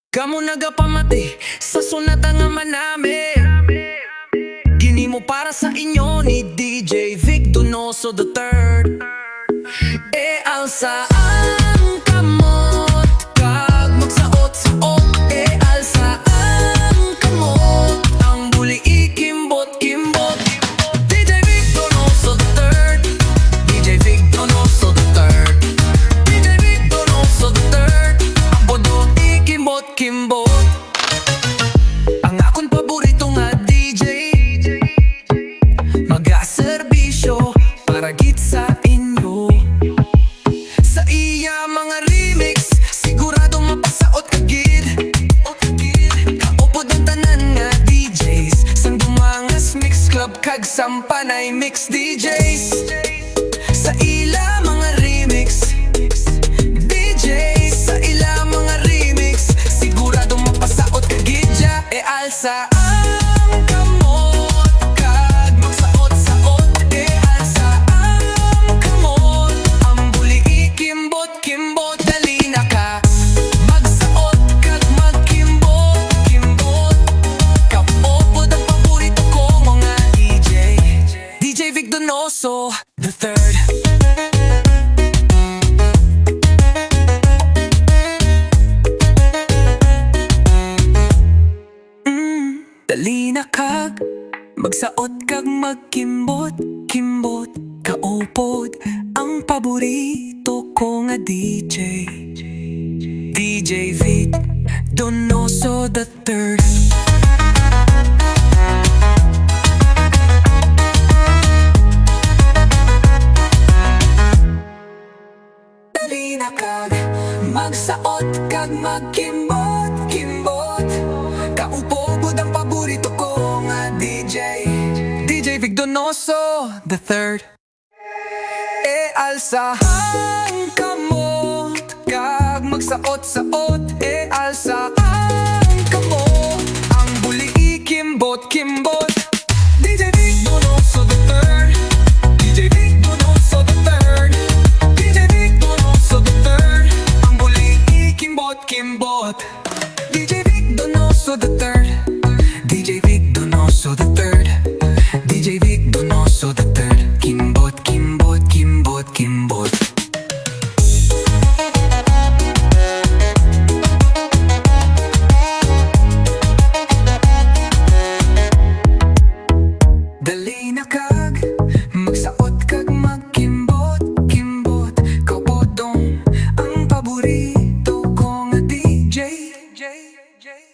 Kamo nagapamati sa sunata nga manami. Gini mo para sa inyo ni DJ VIC DONOSO III. E alsa ang kamot kag magsaot-saot. E alsa ang kamot ang buli ikimbot-kimbot. DJ VIC DONOSO III, DJ VIC DONOSO III, DJ VIC DONOSO III, ang bodo ikimbot-kimbot. Ang akong paborito nga DJ, mag-aserbisyo para git sa inyo. Sa iya mga remix, siguradong mapasaot kagid. Kaupod ang tanan nga DJs, sang dumangas mix club kag sampanay mix DJs. Sa ila mga remix, DJs, sa ila mga remix, siguradong mapasaot kagid ya. E alsa ang kamot kag magsaot-saot. E alsa ang kamot ang buli ikimbot-kimbot. Dali na ka magsaot kag magkimbot-kimbot. Kaupod ang paborito ko mga DJ, DJ VIC DONOSO III. Dali na kag magsaot kag magkimbot-kimbot. Kaupod ang paborito ko nga DJ, DJ VIC DONOSO III. Dali na kag magsaot kag magkimbot-kimbot. Kaupod ang paborito ko nga DJ, DJ VIC DONOSO III. E alsa ang kamot kag magsaot-saot. E alsa ang kamot ang buli ikimbot-kimbot. DJ VIC DONOSO III, DJ VIC DONOSO III, DJ VIC DONOSO III, ang buli ikimbot-kimbot. DJ VIC DONOSO III, DJ VIC DONOSO III, DJ VIC DONOSO III, kimbot, kimbot, kimbot, kimbot. Dali na kag magsaot kag magkimbot-kimbot. Kaupodong ang paborito ko nga DJ,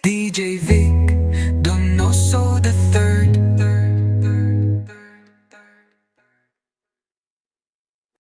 DJ VIC DONOSO III.